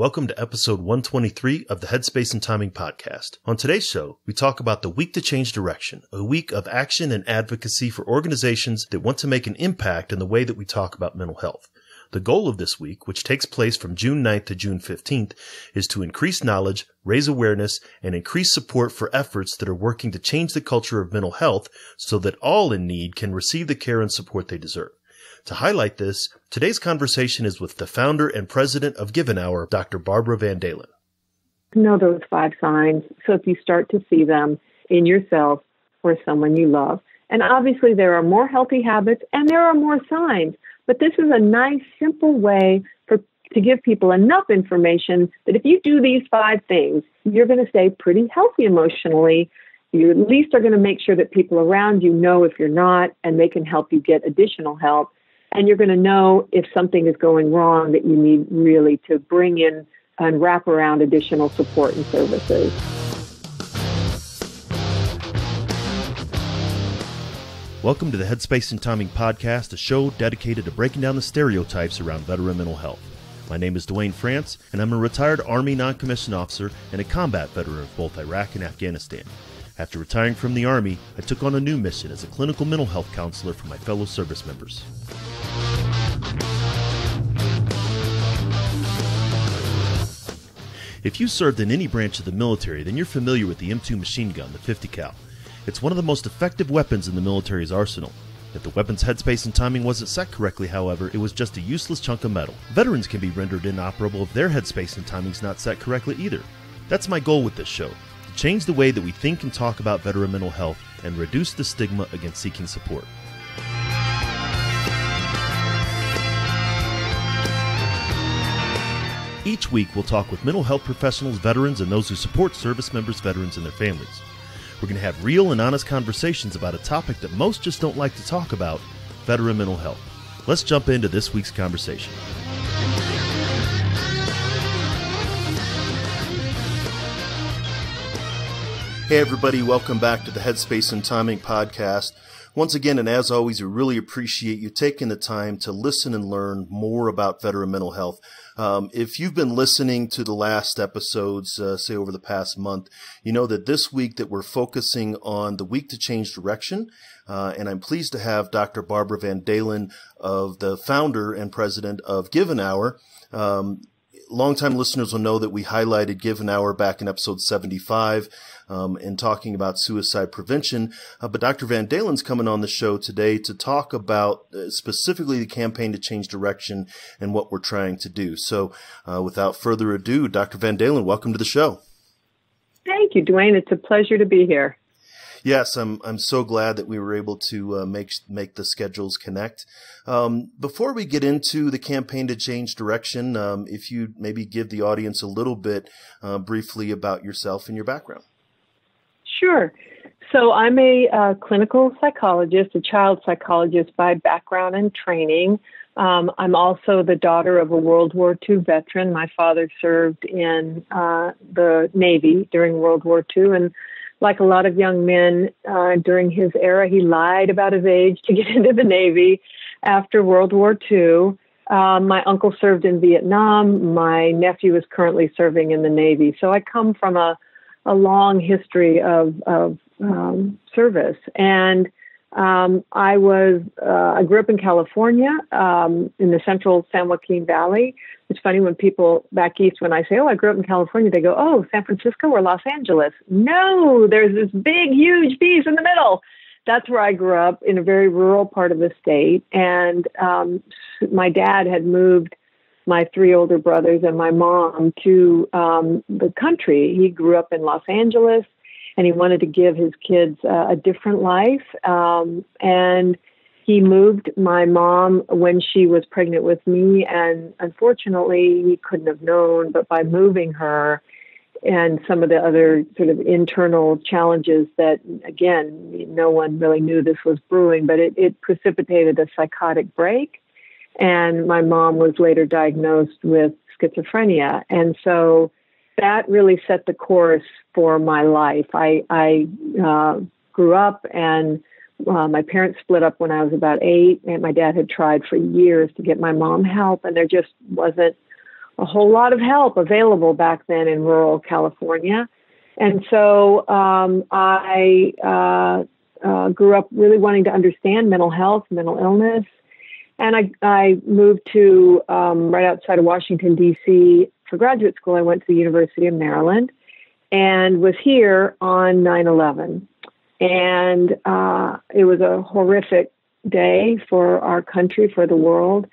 Welcome to episode 123 of the Headspace and Timing podcast. On today's show, we talk about the Week to Change Direction, a week of action and advocacy for organizations that want to make an impact in the way that we talk about mental health. The goal of this week, which takes place from June 9th to June 15th, is to increase knowledge, raise awareness, and increase support for efforts that are working to change the culture of mental health so that all in need can receive the care and support they deserve. To highlight this, today's conversation is with the founder and president of Give an Hour, Dr. Barbara Van Dahlen. Know those 5 signs. So if you start to see them in yourself or someone you love, and obviously there are more healthy habits and there are more signs, but this is a nice, simple way to give people enough information that if you do these 5 things, you're going to stay pretty healthy emotionally. You at least are going to make sure that people around you know if you're not, and they can help you get additional help. And you're going to know if something is going wrong that you need really to bring in and wrap around additional support and services. Welcome to the Headspace and Timing podcast, a show dedicated to breaking down the stereotypes around veteran mental health. My name is Dwayne France, and I'm a retired Army non-commissioned officer and a combat veteran of both Iraq and Afghanistan. After retiring from the Army, I took on a new mission as a clinical mental health counselor for my fellow service members. If you served in any branch of the military, then you're familiar with the M2 machine gun, the 50 cal. It's one of the most effective weapons in the military's arsenal. If the weapon's headspace and timing wasn't set correctly, however, it was just a useless chunk of metal. Veterans can be rendered inoperable if their headspace and timing's not set correctly either. That's my goal with this show, to change the way that we think and talk about veteran mental health and reduce the stigma against seeking support. Each week, we'll talk with mental health professionals, veterans, and those who support service members, veterans, and their families. We're going to have real and honest conversations about a topic that most just don't like to talk about, veteran mental health. Let's jump into this week's conversation. Hey everybody, welcome back to the Headspace and Timing podcast. Once again, and as always, we really appreciate you taking the time to listen and learn more about veteran mental health. If you've been listening to the last episodes, say over the past month, you know that this week that we're focusing on the Week to Change Direction. And I'm pleased to have Dr. Barbara Van Dahlen, of the founder and president of Give an Hour. Longtime listeners will know that we highlighted Give an Hour back in episode 75 in talking about suicide prevention. But Dr. Van Dahlen's coming on the show today to talk about specifically the campaign to change direction and what we're trying to do. So without further ado, Dr. Van Dahlen, welcome to the show. Thank you, Dwayne. It's a pleasure to be here. Yes, I'm so glad that we were able to make the schedules connect. Before we get into the campaign to change direction, if you maybe give the audience a little bit briefly about yourself and your background. Sure. So I'm a clinical psychologist, a child psychologist by background and training. I'm also the daughter of a World War II veteran. My father served in the Navy during World War II, and like a lot of young men during his era, he lied about his age to get into the Navy after World War II. My uncle served in Vietnam. My nephew is currently serving in the Navy. So I come from a long history of service. And I grew up in California, in the central San Joaquin Valley. It's funny when people back east, when I say, I grew up in California, they go, oh, San Francisco or Los Angeles? No, there's this big, huge piece in the middle. That's where I grew up, in a very rural part of the state. And my dad had moved my 3 older brothers and my mom to the country. He grew up in Los Angeles, and he wanted to give his kids a different life. And he moved my mom when she was pregnant with me, and unfortunately, he couldn't have known, but by moving her and some of the other sort of internal challenges that, again, no one really knew this was brewing, but it precipitated a psychotic break. And my mom was later diagnosed with schizophrenia. And so that really set the course for my life. I grew up, and my parents split up when I was about 8, and my dad had tried for years to get my mom help, and there just wasn't a whole lot of help available back then in rural California. And so I grew up really wanting to understand mental health, mental illness. And I moved to right outside of Washington, D.C. for graduate school. I went to the University of Maryland and was here on 9/11. And it was a horrific day for our country, for the world.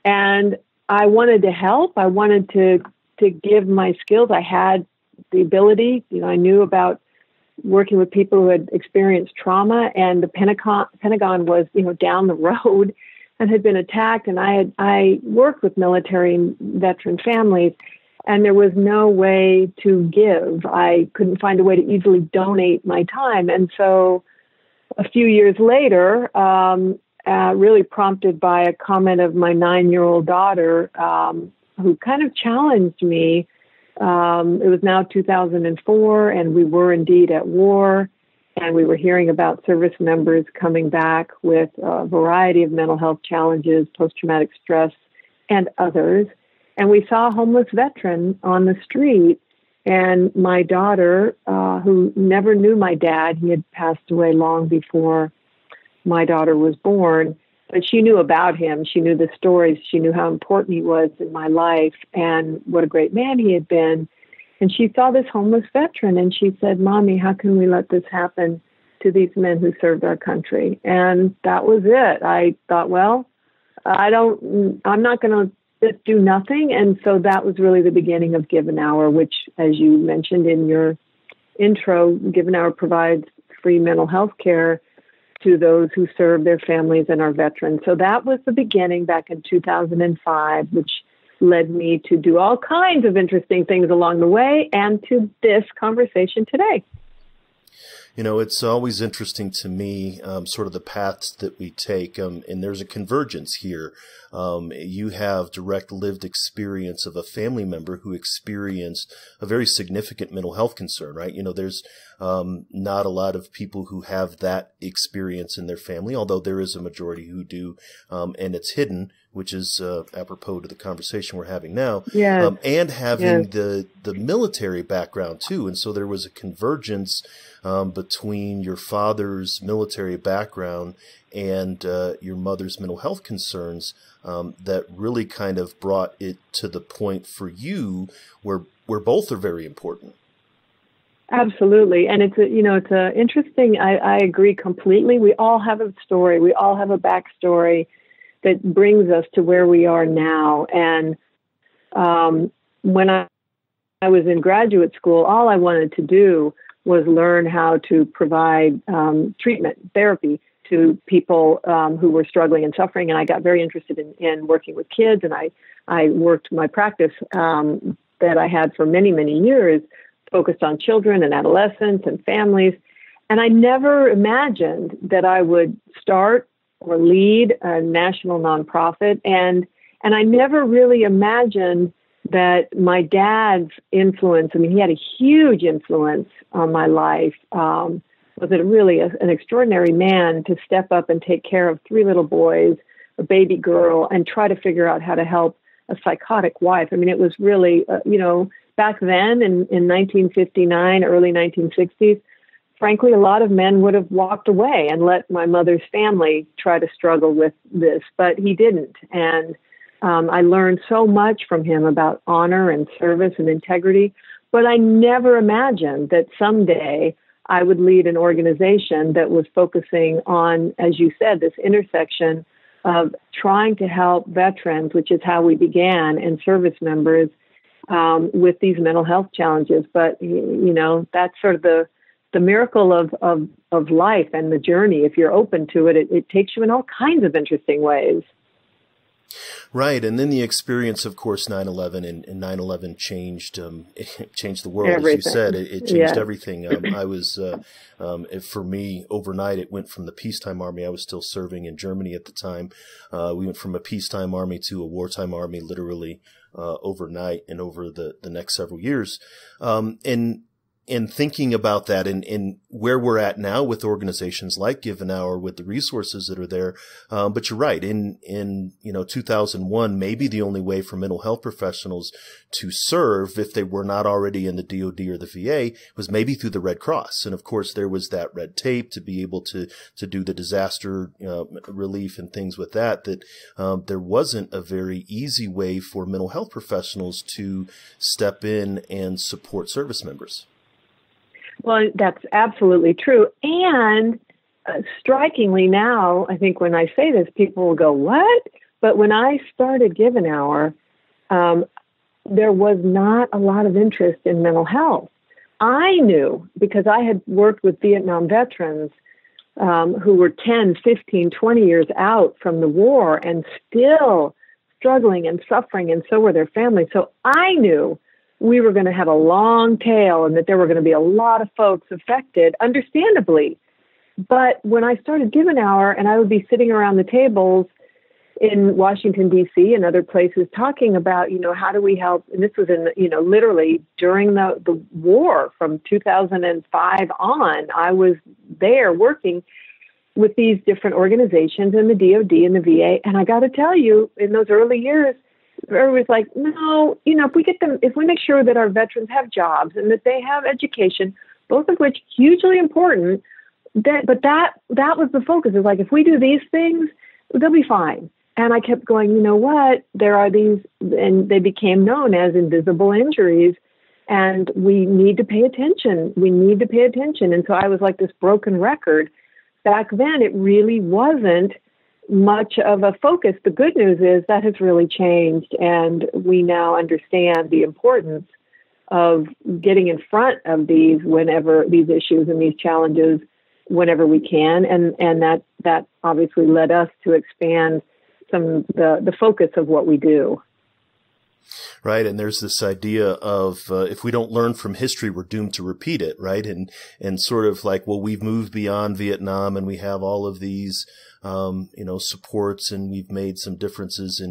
And I wanted to help. I wanted to give my skills. I had the ability, I knew about working with people who had experienced trauma, and the Pentagon was, down the road and had been attacked. And I worked with military and veteran families, and there was no way to give. I couldn't find a way to easily donate my time. And so a few years later, really prompted by a comment of my 9-year-old daughter, who kind of challenged me. It was now 2004, and we were indeed at war, and we were hearing about service members coming back with a variety of mental health challenges, post-traumatic stress, and others. And we saw a homeless veteran on the street, and my daughter, who never knew my dad, he had passed away long before my daughter was born, but she knew about him. She knew the stories. She knew how important he was in my life and what a great man he had been. And she saw this homeless veteran, and she said, "Mommy, how can we let this happen to these men who served our country?" And that was it. I thought, well, I'm not going to just do nothing. And so that was really the beginning of Give an Hour, which, as you mentioned in your intro, Give an Hour provides free mental health care to those who serve their families and our veterans. So that was the beginning back in 2005, which led me to do all kinds of interesting things along the way and to this conversation today. It's always interesting to me, sort of the paths that we take, and there's a convergence here. You have direct lived experience of a family member who experienced a very significant mental health concern, right? There's not a lot of people who have that experience in their family, although there is a majority who do, and it's hidden, which is apropos to the conversation we're having now, yes. And having yes. the military background too. And so there was a convergence between your father's military background and your mother's mental health concerns that really kind of brought it to the point for you where both are very important. Absolutely. And it's interesting. I agree completely. We all have a story. We all have a backstory that brings us to where we are now. And when I was in graduate school, all I wanted to do was learn how to provide treatment, therapy to people who were struggling and suffering. And I got very interested in working with kids. And I worked my practice that I had for many, many years, focused on children and adolescents and families. And I never imagined that I would start or lead a national nonprofit. And I never really imagined that my dad's influence, he had a huge influence on my life, was it really an extraordinary man to step up and take care of 3 little boys, a baby girl, and try to figure out how to help a psychotic wife. It was really, back then in 1959, early 1960s, frankly, a lot of men would have walked away and let my mother's family try to struggle with this, but he didn't. And I learned so much from him about honor and service and integrity, but I never imagined that someday I would lead an organization that was focusing on, as you said, this intersection of trying to help veterans, which is how we began, and service members with these mental health challenges. But, that's sort of the miracle of life and the journey. If you're open to it, it takes you in all kinds of interesting ways. Right. And then the experience, of course, 9/11 and 9/11 changed, it changed the world. Everything. As you said, it changed yes. everything. I was, for me, overnight, it went from the peacetime army. I was still serving in Germany at the time. We went from a peacetime army to a wartime army, literally, overnight and over the next several years. And in thinking about that and where we're at now with organizations like Given Hour with the resources that are there. But you're right. In 2001, maybe the only way for mental health professionals to serve, if they were not already in the DoD or the VA, was maybe through the Red Cross. And of course, there was that red tape to be able to do the disaster relief and things with that there wasn't a very easy way for mental health professionals to step in and support service members. Well, that's absolutely true. And strikingly now, I think when I say this, people will go, what? But when I started Given Hour, there was not a lot of interest in mental health. I knew, because I had worked with Vietnam veterans who were 10, 15, 20 years out from the war and still struggling and suffering, and so were their families. So I knew we were going to have a long tail and that there were going to be a lot of folks affected, understandably. But when I started Given Hour, and I would be sitting around the tables in Washington, D.C. and other places talking about, how do we help? And this was in, literally during the war from 2005 on. I was there working with these different organizations in the DoD and the VA. And I got to tell you, in those early years, everybody's like, no, if we make sure that our veterans have jobs and that they have education, both of which hugely important, that was the focus. It's like, if we do these things, they'll be fine. And I kept going, you know what? There are these, and they became known as invisible injuries, and we need to pay attention. We need to pay attention. And so I was like this broken record. Back then, it really wasn't much of a focus. The good news is that has really changed, and we now understand the importance of getting in front of these issues and these challenges whenever we can. And that obviously led us to expand the focus of what we do. Right. And there's this idea of, if we don't learn from history, we're doomed to repeat it. Right. And sort of like, well, we've moved beyond Vietnam and we have all of these, supports, and we've made some differences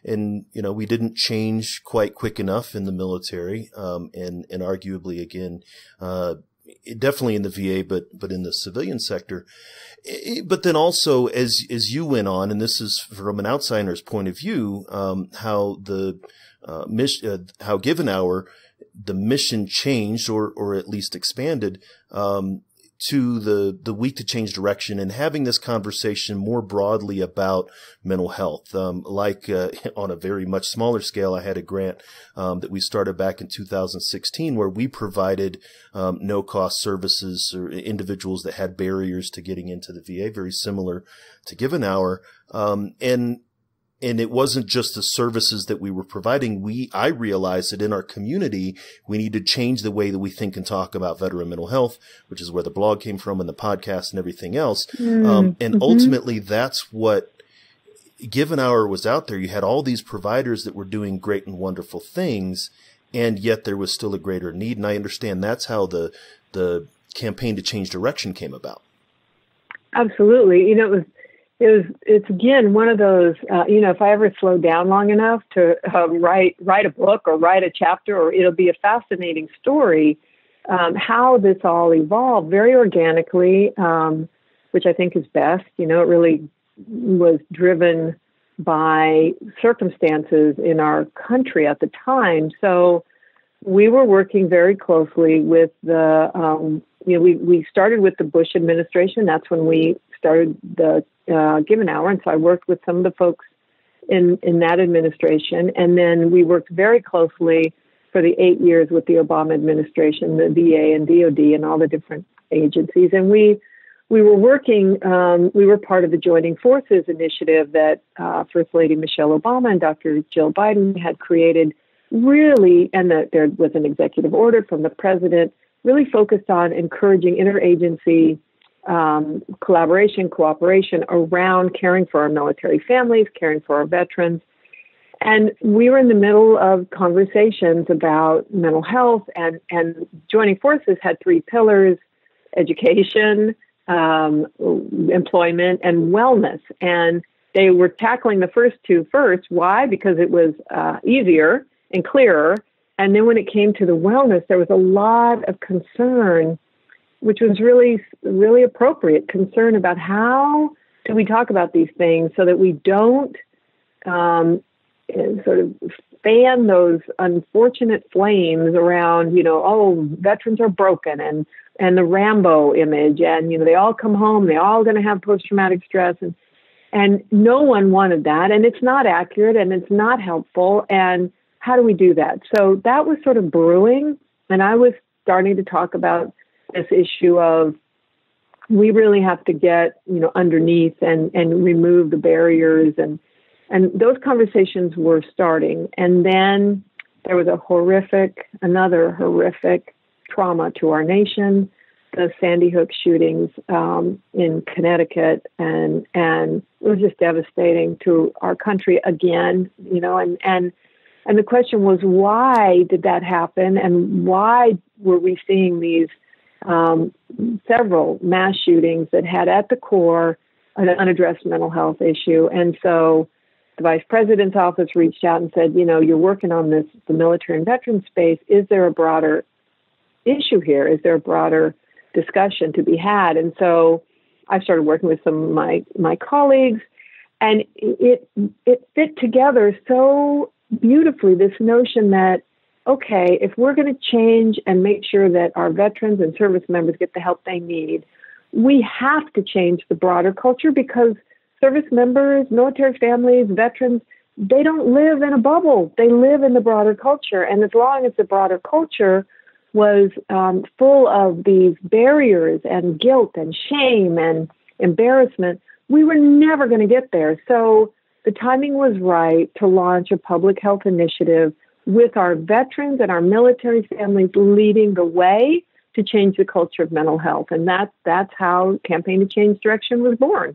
and we didn't change quite quick enough in the military. And arguably again, definitely in the VA, but in the civilian sector. But then also, as you went on, and this is from an outsider's point of view, how how Given Hour, the mission changed or at least expanded, to the week to change direction and having this conversation more broadly about mental health. On a very much smaller scale, I had a grant that we started back in 2016 where we provided no-cost services or individuals that had barriers to getting into the VA, very similar to Given Hour. And it wasn't just the services that we were providing. I realized that in our community, we need to change the way that we think and talk about veteran mental health, which is where the blog came from and the podcast and everything else. And ultimately, that's what Given Hour was out there. You had all these providers that were doing great and wonderful things, and yet there was still a greater need. And I understand that's how the campaign to change direction came about. Absolutely. It's again one of those, if I ever slow down long enough to write a book or write a chapter, or it'll be a fascinating story, how this all evolved very organically, which I think is best. It really was driven by circumstances in our country at the time. So we were working very closely with we started with the Bush administration. That's when we started the Given Hour. And so I worked with some of the folks in that administration. And then we worked very closely for the 8 years with the Obama administration, the VA and DOD and all the different agencies. And we were working, we were part of the Joining Forces initiative that First Lady Michelle Obama and Dr. Jill Biden had created, really, and there was an executive order from the president, really focused on encouraging interagency collaboration, cooperation around caring for our military families, caring for our veterans. And we were in the middle of conversations about mental health, and Joining Forces had 3 pillars: education, employment, and wellness. And they were tackling the first 2 first. Why? Because it was easier and clearer. And then when it came to the wellness, there was a lot of concern, which was really, really appropriate concern about how do we talk about these things so that we don't sort of fan those unfortunate flames around, oh, veterans are broken and the Rambo image, and, they all come home, they all going to have post-traumatic stress, and no one wanted that, and it's not accurate, and it's not helpful, and how do we do that? So that was sort of brewing, and I was starting to talk about this issue of we really have to get, underneath and remove the barriers, and those conversations were starting. And then there was another horrific trauma to our nation, the Sandy Hook shootings in Connecticut, and it was just devastating to our country again, and the question was, why did that happen, and why were we seeing these several mass shootings that had at the core an unaddressed mental health issue? And so the vice president's office reached out and said, you're working on the military and veteran space. Is there a broader issue here? Is there a broader discussion to be had? And so I started working with some of my colleagues, and it fit together so beautifully, this notion that, okay, if we're going to change and make sure that our veterans and service members get the help they need, we have to change the broader culture, because service members, military families, veterans, they don't live in a bubble. They live in the broader culture. And as long as the broader culture was full of these barriers and guilt and shame and embarrassment, we were never going to get there. So the timing was right to launch a public health initiative with our veterans and our military families leading the way to change the culture of mental health. And that's how Campaign to Change Direction was born.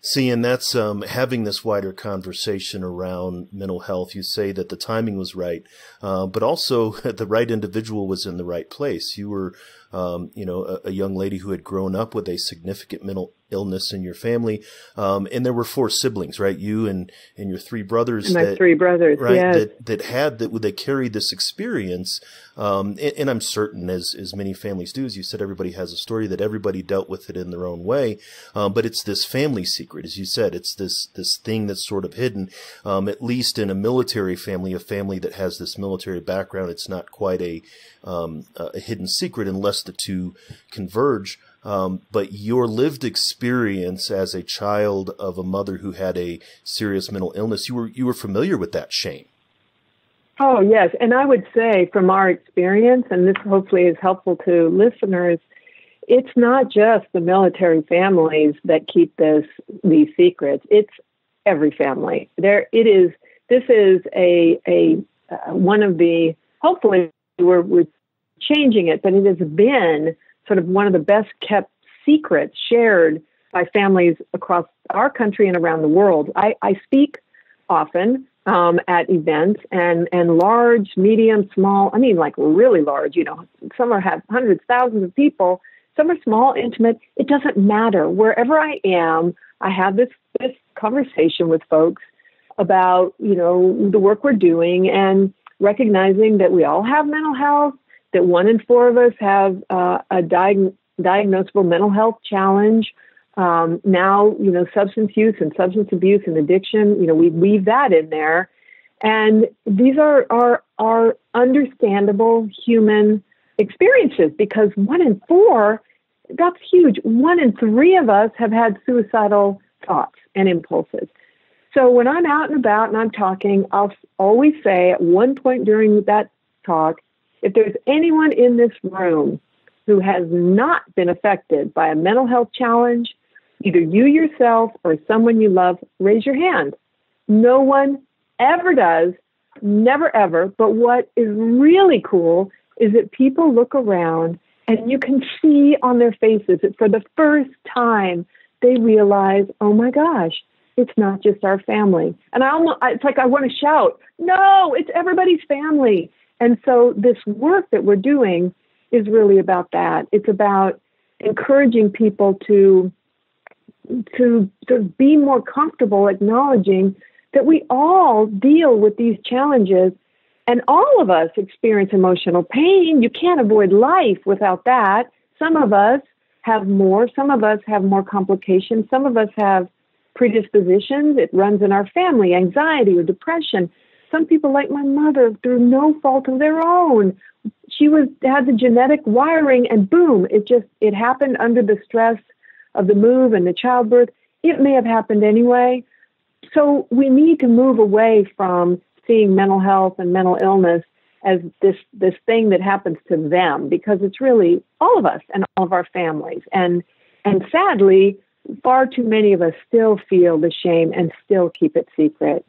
See, and that's having this wider conversation around mental health. You say that the timing was right, but also the right individual was in the right place. You were, a young lady who had grown up with a significant mental illness in your family, and there were 4 siblings, right? You and your 3 brothers. My 3 brothers, right? Yes. That carried this experience, and I'm certain, as many families do, as you said, everybody has a story, that everybody dealt with it in their own way, but it's this family secret, as you said. It's this thing that's sort of hidden, at least in a military family, a family that has this military background. It's not quite a hidden secret unless the two converge. But your lived experience as a child of a mother who had a serious mental illness, you were familiar with that shame. Oh, yes. And I would say from our experience, and this hopefully is helpful to listeners, it's not just the military families that keep these secrets. It's every family. This is a one of the, hopefully we're changing it, but it has been sort of one of the best kept secrets shared by families across our country and around the world. I speak often at events, and large, medium, small, I mean, like really large, some have hundreds, thousands of people, some are small, intimate. It doesn't matter. Wherever I am, I have this conversation with folks about, the work we're doing, and recognizing that we all have mental health, that 1 in 4 of us have a diagnosable mental health challenge. Now, substance use and substance abuse and addiction, we weave that in there. And these are understandable human experiences, because 1 in 4, that's huge. 1 in 3 of us have had suicidal thoughts and impulses. So when I'm out and about and I'm talking, I'll always say at one point during that talk, if there's anyone in this room who has not been affected by a mental health challenge, either you yourself or someone you love, raise your hand. No one ever does, never ever. But what is really cool is that people look around and you can see on their faces that for the first time they realize, oh my gosh, it's not just our family. And it's like I want to shout, no, it's everybody's family. And so this work that we're doing is really about that. It's about encouraging people to be more comfortable acknowledging that we all deal with these challenges, And all of us experience emotional pain. You can't avoid life without that. Some of us have more. Some of us have more complications. Some of us have predispositions. It runs in our family, anxiety or depression. Some people, like my mother, through no fault of their own, she had the genetic wiring, and boom, it happened under the stress of the move and the childbirth. It may have happened anyway. So we need to move away from seeing mental health and mental illness as this thing that happens to them, because it's really all of us and all of our families. And sadly, far too many of us still feel the shame and still keep it secret.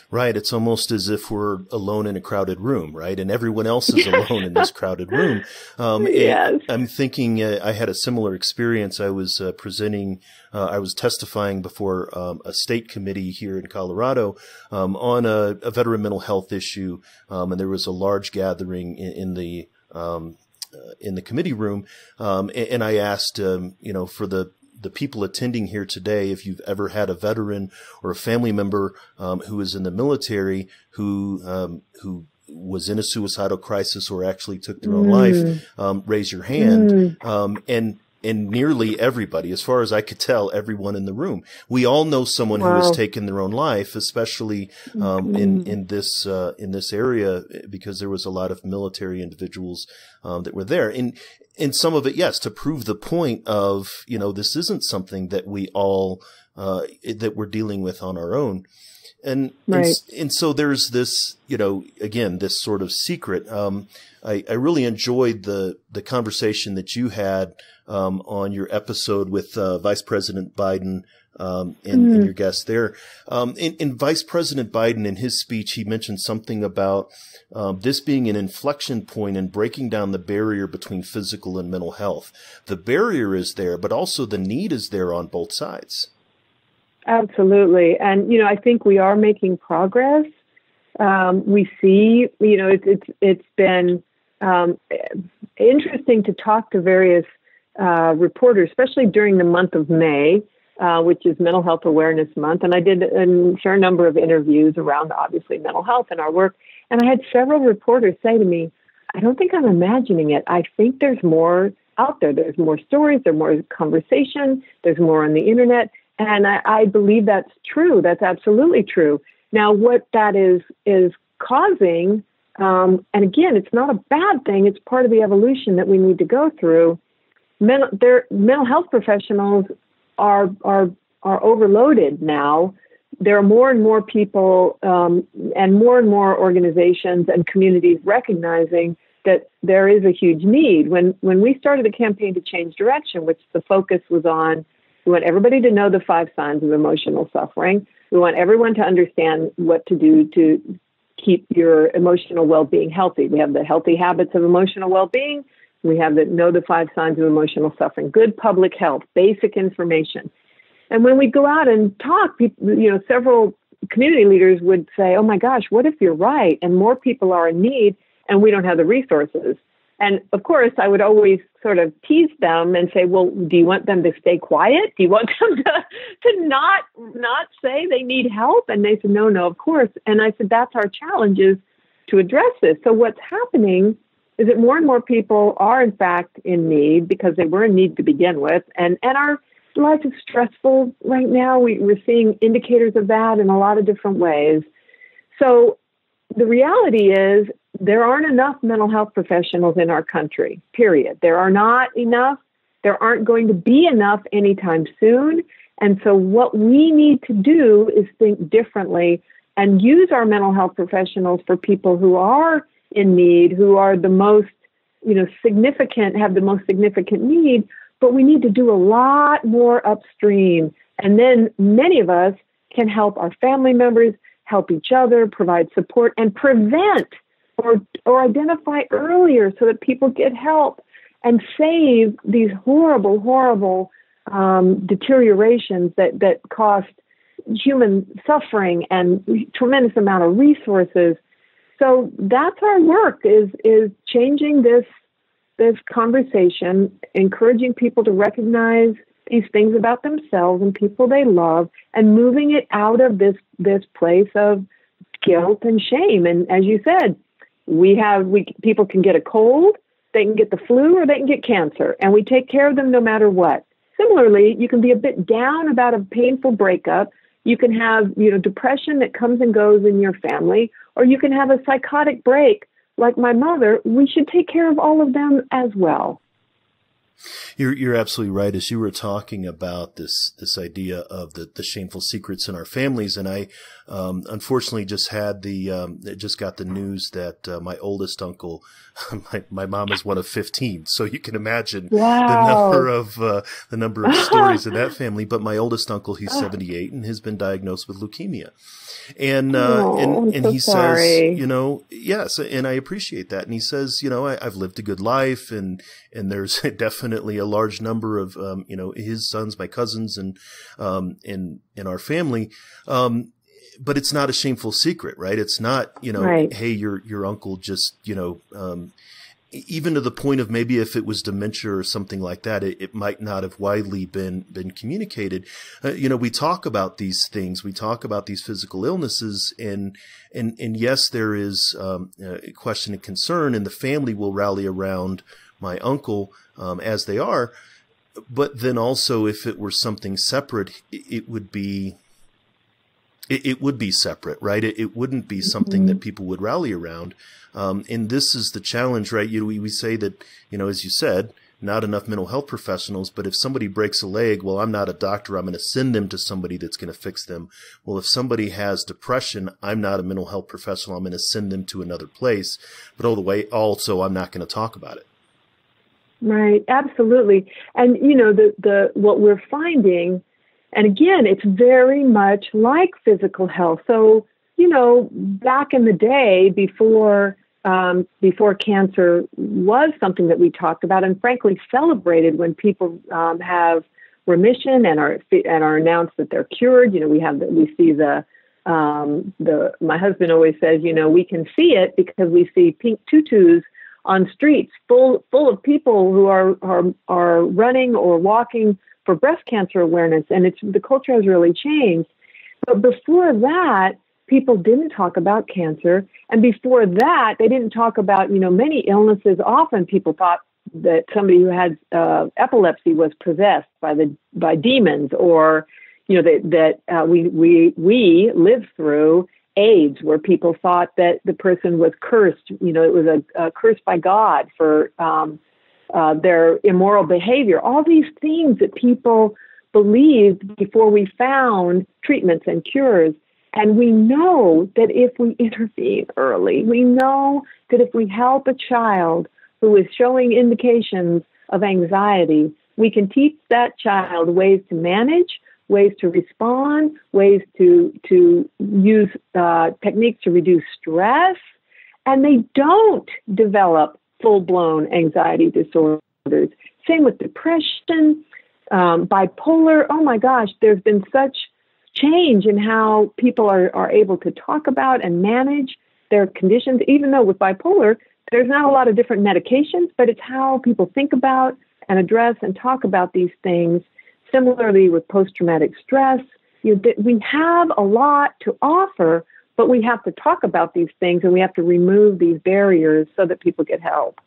Right. It's almost as if we're alone in a crowded room, right? And everyone else is alone in this crowded room. Yes. I'm thinking I had a similar experience. I was I was testifying before a state committee here in Colorado on a veteran mental health issue. And there was a large gathering in the committee room. And I asked, for the people attending here today, if you've ever had a veteran or a family member who is in the military who was in a suicidal crisis or actually took their own life, raise your hand. And nearly everybody, as far as I could tell, everyone in the room, we all know someone who has taken their own life, especially in this area, because there was a lot of military individuals that were there. And some of it, yes, to prove the point of, this isn't something that we all that we're dealing with on our own. And so there's this, again, this sort of secret. I really enjoyed the conversation that you had on your episode with Vice President Biden and your guest there. In Vice President Biden, in his speech, he mentioned something about this being an inflection point in breaking down the barrier between physical and mental health. The barrier is there, but also the need is there on both sides. Absolutely. And, I think we are making progress. We see, it's been interesting to talk to various reporters, especially during the month of May, which is Mental Health Awareness Month. And I did a fair number of interviews around, obviously, mental health and our work. And I had several reporters say to me, I don't think I'm imagining it. I think there's more out there. There's more stories, there's more conversation, there's more on the internet. And I believe that's true. That's absolutely true. Now, what that is causing, and again, it's not a bad thing. It's part of the evolution that we need to go through. Mental health professionals are overloaded now. There are more and more people and more organizations and communities recognizing that there is a huge need. When we started a campaign to change direction, which the focus was on, we want everybody to know the 5 signs of emotional suffering. We want everyone to understand what to do to keep your emotional well-being healthy. We have the healthy habits of emotional well-being. We have the know the 5 signs of emotional suffering, good public health, basic information. And when we go out and talk, several community leaders would say, oh my gosh, what if you're right? And more people are in need and we don't have the resources. And of course, I would always sort of tease them and say, well, do you want them to stay quiet? Do you want them to not say they need help? And they said, no, of course. And I said, that's our challenge, is to address this. So what's happening is that more and more people are, in fact, in need because they were in need to begin with. And our life is stressful right now. We're seeing indicators of that in a lot of different ways. So the reality is there aren't enough mental health professionals in our country, period. There are not enough. There aren't going to be enough anytime soon. And so what we need to do is think differently and use our mental health professionals for people who are in need, who are the most, significant, have the most significant need. But we need to do a lot more upstream. And then many of us can help our family members, help each other, provide support, and prevent or identify earlier so that people get help and save these horrible deteriorations that cost human suffering and tremendous amount of resources. So that's our work, is changing this conversation, encouraging people to recognize these things about themselves and people they love, and moving it out of this place of guilt and shame. And as you said, people can get a cold, they can get the flu, or they can get cancer, and we take care of them no matter what. Similarly, you can be a bit down about a painful breakup. You can have, depression that comes and goes in your family, or you can have a psychotic break like my mother. We should take care of all of them as well. You're absolutely right. As you were talking about this idea of the shameful secrets in our families, and I unfortunately just got the news that my oldest uncle, my mom is one of 15, so you can imagine the number of stories in that family. But my oldest uncle, he's 78 and has been diagnosed with leukemia. And he says, yes, and I appreciate that. And he says, I've lived a good life, and there's definitely a large number of, his sons, my cousins, and in our family. But it's not a shameful secret, right? It's not, right. Hey, your uncle just, even to the point of maybe if it was dementia or something like that, it might not have widely been communicated. We talk about these things. We talk about these physical illnesses, and yes, there is a question and concern, and the family will rally around my uncle as they are. But then also, if it were something separate, it would be separate, right? It wouldn't be something that people would rally around. And this is the challenge, right? We say that, as you said, not enough mental health professionals, but if somebody breaks a leg, well, I'm not a doctor. I'm going to send them to somebody that's going to fix them. Well, if somebody has depression, I'm not a mental health professional. I'm going to send them to another place. But also, I'm not going to talk about it. Right. Absolutely. And, what we're finding, and again, it's very much like physical health. So, back in the day before cancer was something that we talked about and frankly celebrated when people have remission and are announced that they're cured. We see my husband always says, we can see it because we see pink tutus on streets full of people who are running or walking for breast cancer awareness, and the culture has really changed. But before that, people didn't talk about cancer, and before that, they didn't talk about many illnesses. Often, people thought that somebody who had epilepsy was possessed by demons, or that we lived through AIDS, where people thought that the person was cursed. It was a curse by God for their immoral behavior. All these things that people believed before we found treatments and cures. And we know that if we intervene early, we know that if we help a child who is showing indications of anxiety, we can teach that child ways to manage, ways to respond, ways to use techniques to reduce stress, and they don't develop full-blown anxiety disorders. Same with depression, bipolar. Oh my gosh, there's been such change in how people are able to talk about and manage their conditions. Even though with bipolar, there's not a lot of different medications, but it's how people think about and address and talk about these things. Similarly with post-traumatic stress, we have a lot to offer, but we have to talk about these things and we have to remove these barriers so that people get help.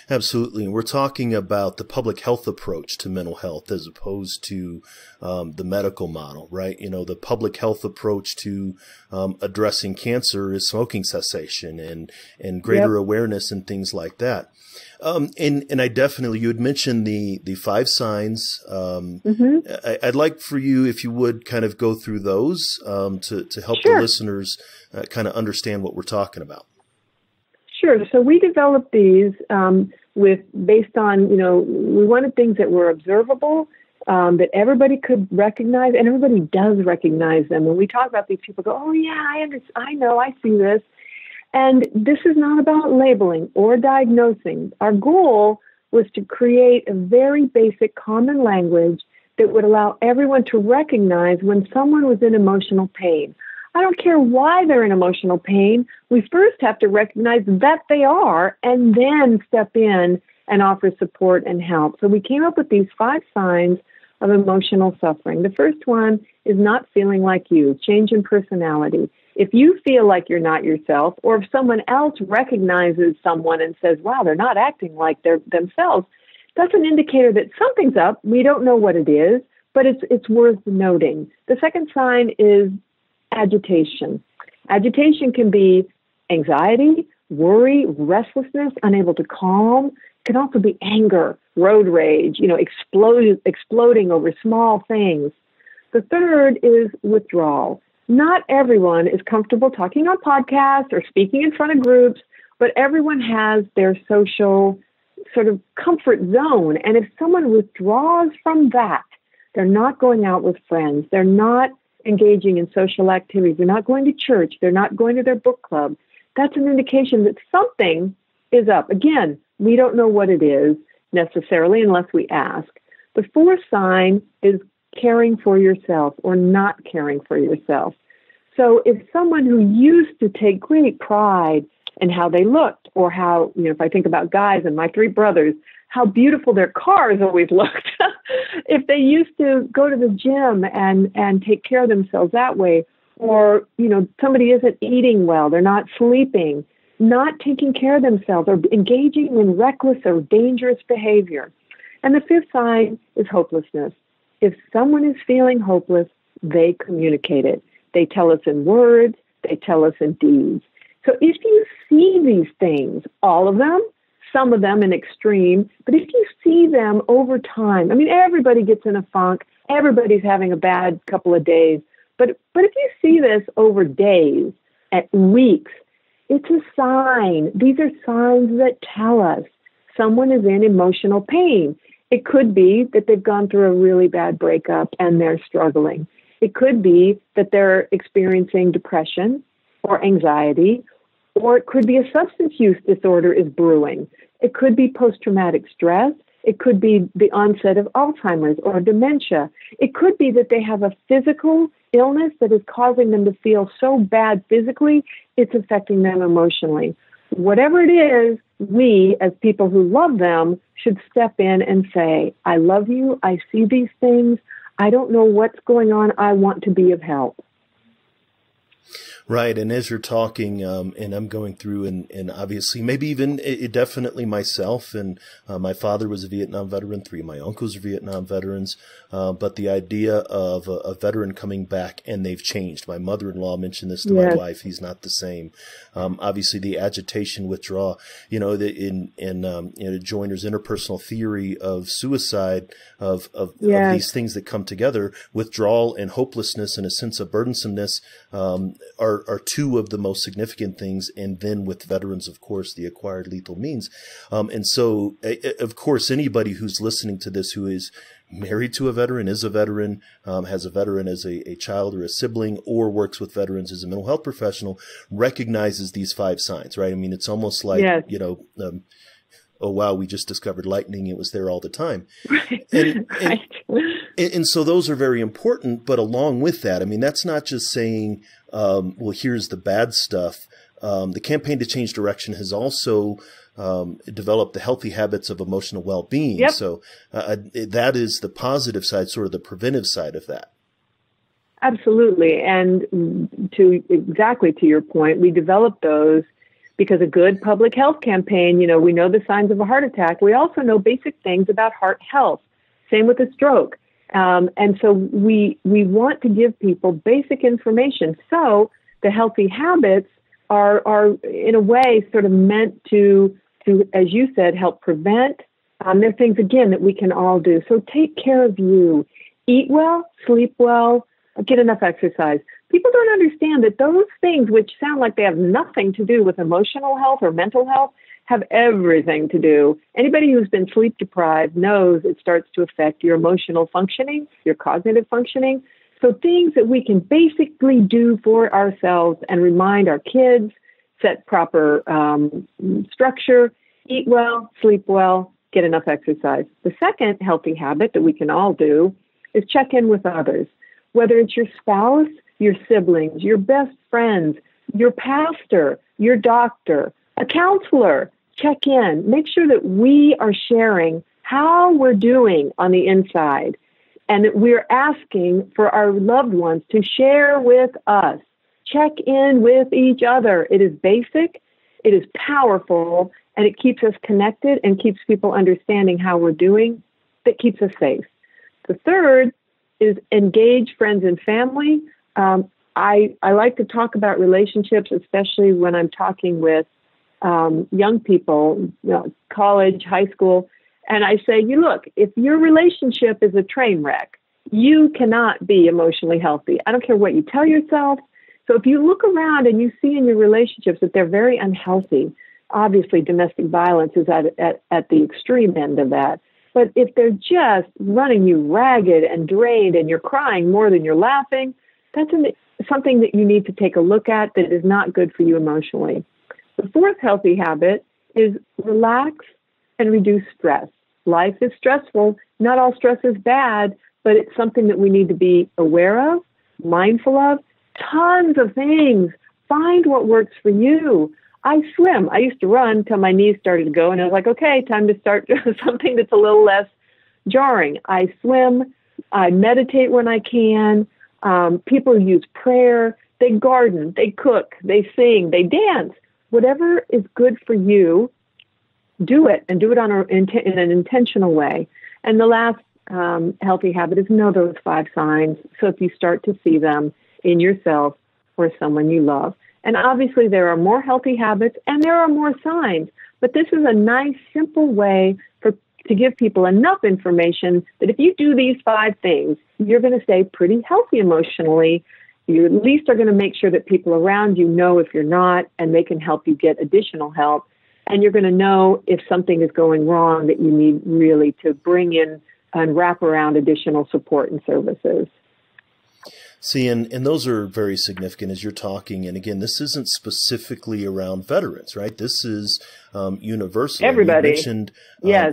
Absolutely. And we're talking about the public health approach to mental health as opposed to the medical model, right? The public health approach to addressing cancer is smoking cessation and greater awareness and things like that. And I definitely, you had mentioned the 5 signs. I'd like for you, if you would, kind of go through those to help the listeners kind of understand what we're talking about. Sure. So we developed these based on, we wanted things that were observable, that everybody could recognize, and everybody does recognize them. When we talk about these, people go, oh, yeah, I know, I see this. And this is not about labeling or diagnosing. Our goal was to create a very basic common language that would allow everyone to recognize when someone was in emotional pain. I don't care why they're in emotional pain. We first have to recognize that they are and then step in and offer support and help. So we came up with these 5 signs of emotional suffering. The first one is not feeling like you, change in personality. If you feel like you're not yourself, or if someone else recognizes someone and says, wow, they're not acting like they're themselves, that's an indicator that something's up. We don't know what it is, but it's worth noting. The second sign is agitation. Agitation can be anxiety, worry, restlessness, unable to calm. It can also be anger, road rage, exploding over small things. The third is withdrawal. Not everyone is comfortable talking on podcasts or speaking in front of groups, but everyone has their social sort of comfort zone. And if someone withdraws from that, they're not going out with friends, they're not engaging in social activities, they're not going to church, they're not going to their book club, that's an indication that something is up. Again, we don't know what it is necessarily unless we ask. The fourth sign is caring for yourself or not caring for yourself. So if someone who used to take great pride in how they looked, or how, if I think about guys and my three brothers, how beautiful their cars always looked. If they used to go to the gym and take care of themselves that way, or, somebody isn't eating well, they're not sleeping, not taking care of themselves, or engaging in reckless or dangerous behavior. And the fifth sign is hopelessness. If someone is feeling hopeless, they communicate it. They tell us in words, they tell us in deeds. So if you see these things, all of them, some of them in extreme, but if you see them over time, everybody gets in a funk, everybody's having a bad couple of days, but if you see this over days, at weeks, it's a sign. These are signs that tell us someone is in emotional pain. It could be that they've gone through a really bad breakup and they're struggling. It could be that they're experiencing depression or anxiety, or it could be a substance use disorder is brewing. It could be post-traumatic stress. It could be the onset of Alzheimer's or dementia. It could be that they have a physical illness that is causing them to feel so bad physically, it's affecting them emotionally. Whatever it is, we, as people who love them, should step in and say, I love you, I see these things, I don't know what's going on, I want to be of help. Right. And as you're talking, and I'm going through and obviously maybe even definitely myself, and my father was a Vietnam veteran, three of my uncles are Vietnam veterans. But the idea of a veteran coming back and they've changed. My mother-in-law mentioned this to my wife. He's not the same. Obviously the agitation, withdrawal, in Joyner's interpersonal theory of suicide, of these things that come together, withdrawal and hopelessness and a sense of burdensomeness, are two of the most significant things. And then with veterans, of course, the acquired lethal means. And so, of course, anybody who's listening to this who is married to a veteran, is a veteran, has a veteran as a child or a sibling, or works with veterans as a mental health professional, recognizes these five signs, right? It's almost like, oh, wow, we just discovered lightning. It was there all the time. Right. And so those are very important. But along with that, that's not just saying, well, here's the bad stuff. The Campaign to Change Direction has also developed the healthy habits of emotional well-being. Yep. So that is the positive side, sort of the preventive side of that. Absolutely. And exactly to your point, we developed those because a good public health campaign, we know the signs of a heart attack. We also know basic things about heart health. Same with a stroke. And so we want to give people basic information. So the healthy habits are in a way sort of meant to, as you said, help prevent. There are things, again, that we can all do. So take care of you. Eat well, sleep well, get enough exercise. People don't understand that those things, which sound like they have nothing to do with emotional health or mental health, have everything to do. Anybody who's been sleep deprived knows it starts to affect your emotional functioning, your cognitive functioning. So things that we can basically do for ourselves and remind our kids, set proper structure, eat well, sleep well, get enough exercise. The second healthy habit that we can all do is check in with others, whether it's your spouse, your siblings, your best friends, your pastor, your doctor, a counselor. Check in. Make sure that we are sharing how we're doing on the inside, and that we're asking for our loved ones to share with us. check in with each other. It is basic, it is powerful, and it keeps us connected and keeps people understanding how we're doing. That keeps us safe. The third is engage friends and family. I like to talk about relationships, especially when I'm talking with young people, college, high school. And I say, look, if your relationship is a train wreck, you cannot be emotionally healthy. I don't care what you tell yourself. So if you look around and you see in your relationships that they're very unhealthy, obviously domestic violence is at the extreme end of that. But if they're just running you ragged and drained and you're crying more than you're laughing, that's something that you need to take a look at that is not good for you emotionally. The fourth healthy habit is relax and reduce stress. Life is stressful. Not all stress is bad, but it's something that we need to be aware of, mindful of. Tons of things. Find what works for you. I swim. I used to run till my knees started to go, and I was like, okay, time to start something that's a little less jarring. I swim. I meditate when I can. People use prayer. They garden. They cook. They sing. They dance. Whatever is good for you, do it, and do it in an intentional way. And the last healthy habit is know those 5 signs. So if you start to see them in yourself or someone you love. And obviously there are more healthy habits and there are more signs, but this is a nice, simple way to give people enough information that if you do these 5 things, you're going to stay pretty healthy emotionally. You at least are going to make sure that people around you know if you're not, and they can help you get additional help. And you're going to know if something is going wrong that you need really to bring in and wrap around additional support and services. See, and those are very significant as you're talking. And again, this isn't specifically around veterans, right? This is universal. Everybody. You mentioned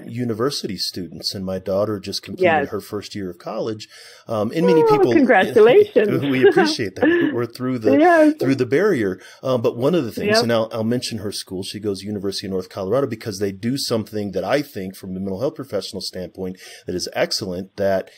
university students, and my daughter just completed her first year of college. And many people, congratulations. We appreciate that. We're through the barrier. But one of the things, and I'll mention her school. She goes to University of North Colorado because they do something that I think, from a mental health professional standpoint, that is excellent. That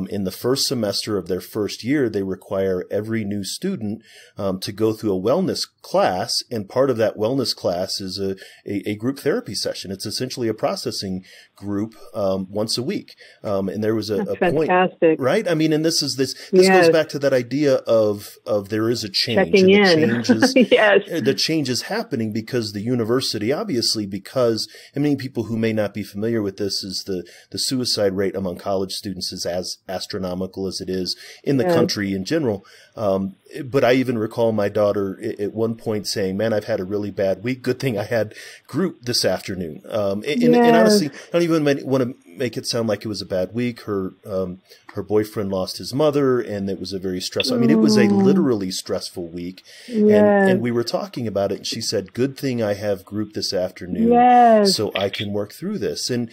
in the first semester of their first year, they require every new student to go through a wellness class, and part of that wellness class is a group therapy session. It's essentially a processing group once a week. And there was a point, right? I mean, and this goes back to that idea of there is a change. Checking and in. The change is happening because the university, obviously, because, and many people who may not be familiar with this, is the suicide rate among college students is as astronomical as it is in the country in general. But I even recall my daughter at one point saying, man, I've had a really bad week. Good thing I had group this afternoon. And honestly, I don't even want to make it sound like it was a bad week. Her boyfriend lost his mother, and it was a very stressful, I mean, it was a literally stressful week. And we were talking about it, and she said, good thing I have group this afternoon so I can work through this. And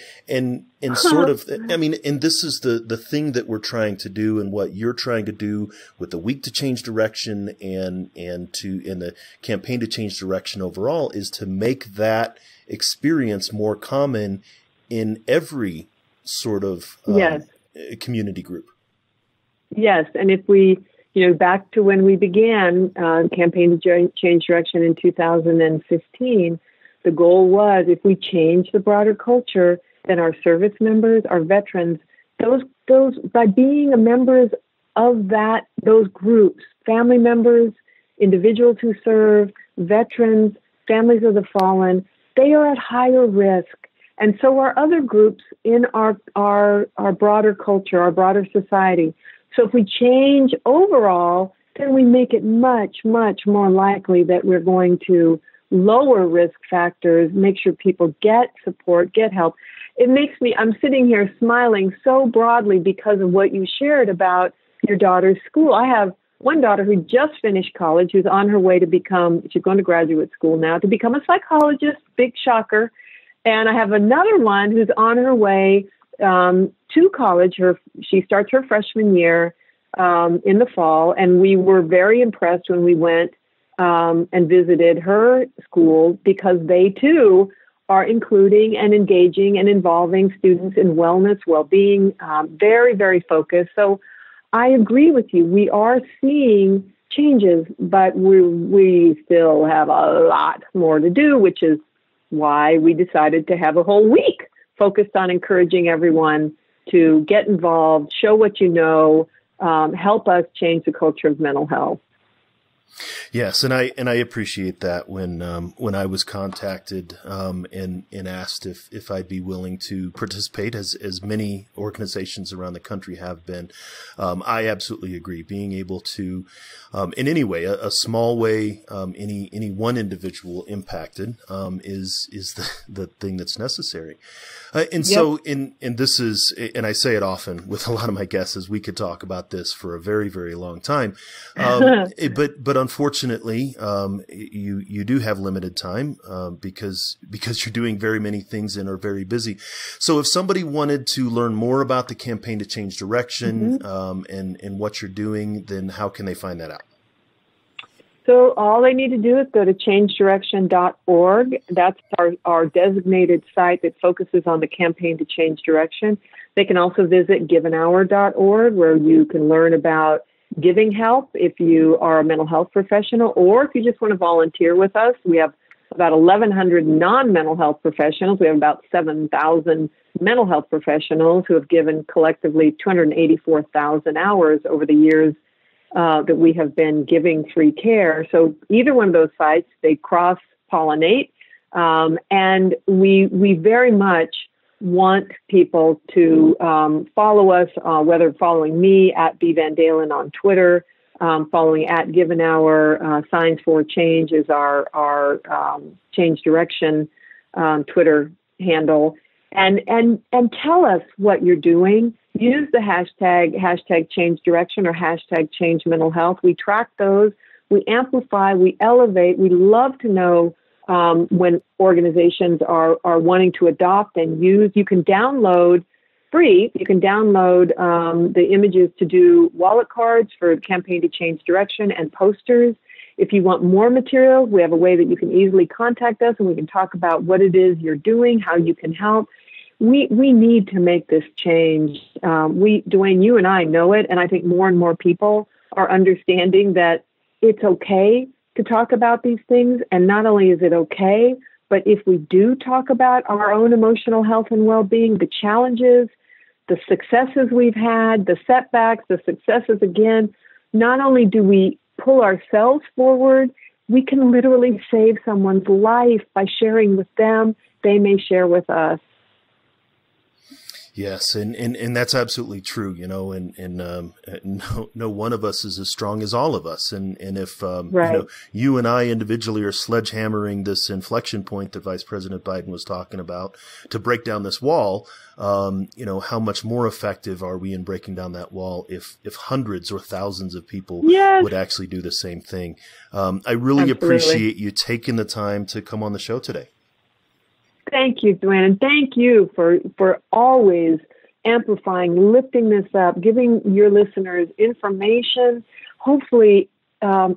sort of, I mean, and this is the thing that we're trying to do, and what you're trying to do with the Week to Change Direction and the campaign to change direction overall, is to make that experience more common in every sort of community group. Yes. And if we, back to when we began campaign to change direction in 2015, the goal was, if we change the broader culture, then our service members, our veterans, those by being members of those groups, family members, individuals who serve, veterans, families of the fallen, they are at higher risk. And so are other groups in our broader culture, our broader society. So if we change overall, then we make it much, much more likely that we're going to lower risk factors, make sure people get support, get help. I'm sitting here smiling so broadly because of what you shared about your daughter's school. I have one daughter who just finished college, who's on her way to she's going to graduate school now, to become a psychologist, big shocker. And I have another one who's on her way to college. She starts her freshman year in the fall, and we were very impressed when we went and visited her school, because they too are including and engaging and involving students in wellness, well-being, very, very focused. So I agree with you. We are seeing changes, but we still have a lot more to do, which is why we decided to have a whole week focused on encouraging everyone to get involved, show what you know, help us change the culture of mental health. Yes, and I appreciate that when I was contacted and asked if I'd be willing to participate, as many organizations around the country have been. I absolutely agree. Being able to, in any way, a small way, any one individual impacted is the thing that's necessary. And so, and this is, and I say it often with a lot of my guests, is we could talk about this for a very, very long time. But unfortunately, you do have limited time, because you're doing very many things and are very busy. So if somebody wanted to learn more about the Campaign to Change Direction, and what you're doing, then how can they find that out? So all they need to do is go to changedirection.org. That's our designated site that focuses on the Campaign to Change Direction. They can also visit givenhour.org, where you can learn about giving help if you are a mental health professional, or if you just want to volunteer with us. We have about 1,100 non-mental health professionals. We have about 7,000 mental health professionals who have given collectively 284,000 hours over the years that we have been giving free care. So either one of those sites, they cross-pollinate, and we very much want people to follow us, whether following me at B. Van Dahlen on Twitter, following at Given Hour, Signs for Change is our Change Direction Twitter handle, and tell us what you're doing. Use the hashtag Change Direction or hashtag Change Mental Health. We track those, we amplify, we elevate. We love to know when organizations are wanting to adopt and use. You can download free. You can download the images to do wallet cards for the Campaign to Change Direction and posters. If you want more material, we have a way that you can easily contact us and we can talk about what it is you're doing, how you can help. We need to make this change. Dwayne, you and I know it, and I think more and more people are understanding that it's okay to talk about these things. And not only is it okay, but if we do talk about our own emotional health and well-being, the challenges, the successes we've had, the setbacks, the successes again, not only do we pull ourselves forward, we can literally save someone's life by sharing with them. They may share with us. Yes, and that's absolutely true, and no one of us is as strong as all of us. And if, right. You and I individually are sledgehammering this inflection point that Vice President Biden was talking about to break down this wall, how much more effective are we in breaking down that wall if hundreds or thousands of people would actually do the same thing? I really appreciate you taking the time to come on the show today. Thank you, Dwayne, and thank you for always amplifying, lifting this up, giving your listeners information, hopefully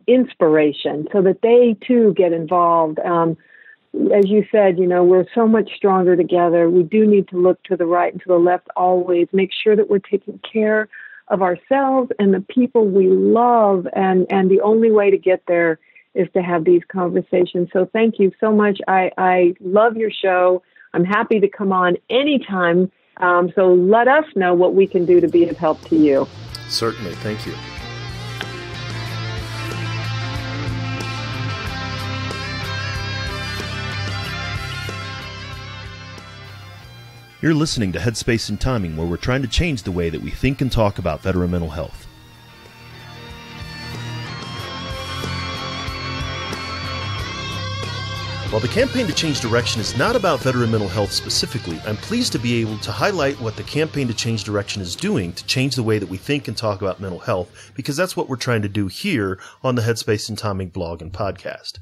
inspiration, so that they too get involved. As you said, we're so much stronger together. We do need to look to the right and to the left always, make sure that we're taking care of ourselves and the people we love, and the only way to get there is to have these conversations. So thank you so much. I love your show. I'm happy to come on anytime. So let us know what we can do to be of help to you. Certainly. Thank you. You're listening to Headspace and Timing, where we're trying to change the way that we think and talk about veteran mental health. While the Campaign to Change Direction is not about veteran mental health specifically, I'm pleased to be able to highlight what the Campaign to Change Direction is doing to change the way that we think and talk about mental health, because that's what we're trying to do here on the Headspace and Timing blog and podcast.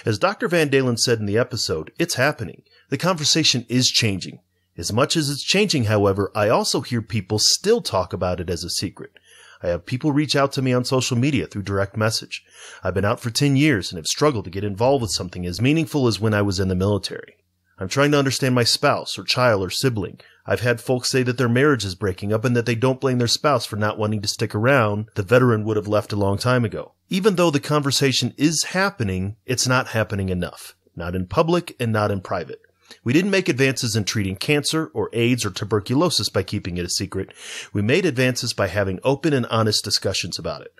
As Dr. Van Dahlen said in the episode, it's happening. The conversation is changing. As much as it's changing, however, I also hear people still talk about it as a secret. I have people reach out to me on social media through direct message. I've been out for 10 years and have struggled to get involved with something as meaningful as when I was in the military. I'm trying to understand my spouse or child or sibling. I've had folks say that their marriage is breaking up and that they don't blame their spouse for not wanting to stick around. The veteran would have left a long time ago. Even though the conversation is happening, it's not happening enough. Not in public and not in private. We didn't make advances in treating cancer or AIDS or tuberculosis by keeping it a secret. We made advances by having open and honest discussions about it.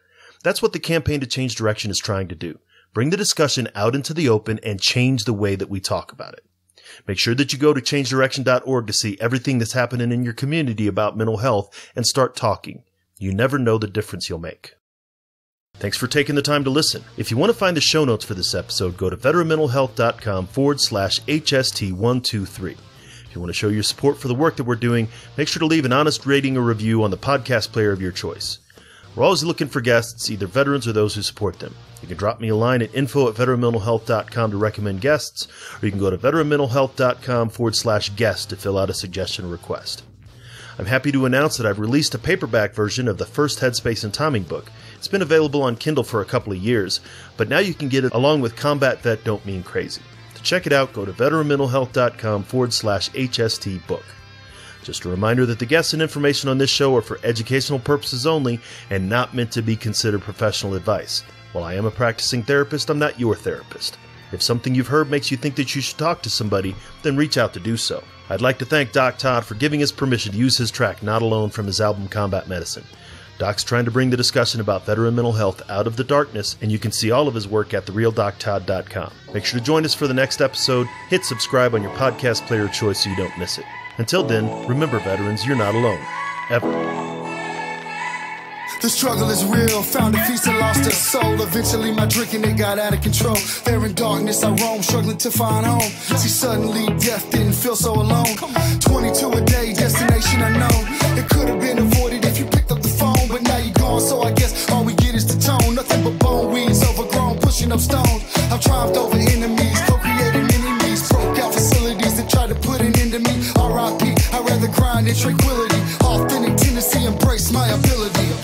That's what the Campaign to Change Direction is trying to do. Bring the discussion out into the open and change the way that we talk about it. Make sure that you go to changedirection.org to see everything that's happening in your community about mental health and start talking. You never know the difference you'll make. Thanks for taking the time to listen. If you want to find the show notes for this episode, go to veteranmentalhealth.com/HST123. If you want to show your support for the work that we're doing, make sure to leave an honest rating or review on the podcast player of your choice. We're always looking for guests, either veterans or those who support them. You can drop me a line at info@veteranmentalhealth.com to recommend guests, or you can go to veteranmentalhealth.com/guest to fill out a suggestion request. I'm happy to announce that I've released a paperback version of the first Headspace and Timing book. It's been available on Kindle for a couple of years, but now you can get it along with Combat Vet Don't Mean Crazy. To check it out, go to veteranmentalhealth.com/HST book. Just a reminder that the guests and information on this show are for educational purposes only and not meant to be considered professional advice. While I am a practicing therapist, I'm not your therapist. If something you've heard makes you think that you should talk to somebody, then reach out to do so. I'd like to thank Doc Todd for giving us permission to use his track Not Alone from his album Combat Medicine. Doc's trying to bring the discussion about veteran mental health out of the darkness, and you can see all of his work at therealdoctodd.com. Make sure to join us for the next episode. Hit subscribe on your podcast player of choice so you don't miss it. Until then, remember, veterans, you're not alone. Ever. The struggle is real, found a feast and lost a soul. Eventually my drinking, it got out of control. There in darkness I roam, struggling to find home. See, suddenly death didn't feel so alone. 22 a day, destination unknown. It could have been avoided if you picked up the phone, but now you're gone, so I guess all we get is the tone. Nothing but bone weeds, overgrown, pushing up stones. I've triumphed over enemies, co-created enemies. Broke out facilities that tried to put an end to me. R.I.P. I'd rather grind in tranquility. Authentic Tennessee, embrace my ability.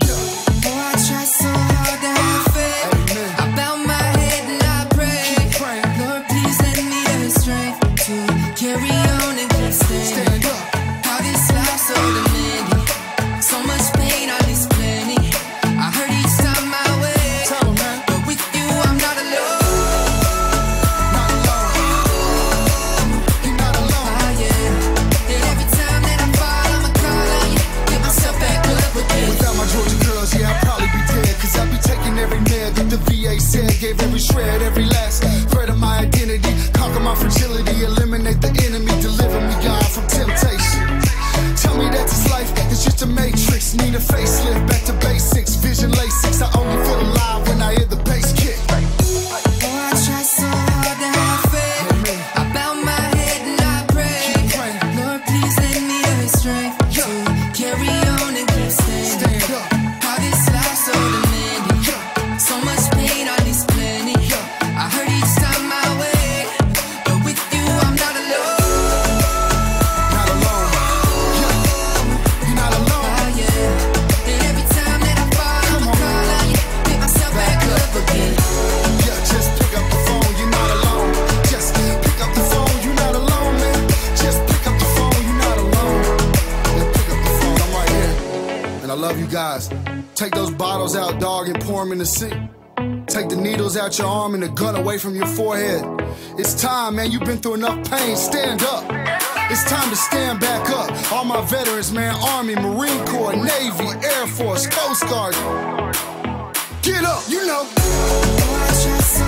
I try so hard to have faith. I bow my head and I pray. Lord, please let me the strength to carry on and keep standing. How this life so demanding, so much pain, all this plenty. I heard each time my way, but with you I'm not alone. You're not alone. Ah, yeah. And every time that I fall, I'ma call on you, get myself back up again. Without my Georgia girls, yeah, I'd probably be dead. Cause I'd be taking every med that the VA said. Gave every shred, every last thread of my identity. Conquer my fragility, eliminate the enemy. Deliver me, God, from temptation. Tell me that this life is just a matrix. Need a facelift, back to basics. Vision Lasix, I only feel alive when I hear the bass kick. Oh, I try so hard to have faith. I bow my head and I pray. Lord, please let me the strength to carry on and keep standing. Stand up. How this life so demanding, so much pain, all this plenty. I heard each time my way, but with you I'm not alone. Not alone. Yeah. You're not alone. Ah, yeah. And every time that I fall, I'ma call on you, pick myself back up again. Yeah, just pick up the phone, you're not alone. Just pick up the phone, you're not alone, man. Just pick up the phone, you're not alone. Yeah, pick up the phone, I'm right here. And I love you guys. Take those bottles out, dog, and pour them in the sink. Take the needles out your arm and the gun away from your forehead. It's time, man, you've been through enough pain, stand up. It's time to stand back up. All my veterans, man, Army, Marine Corps, Navy, Air Force, Coast Guard. Get up, you know. Oh, I try so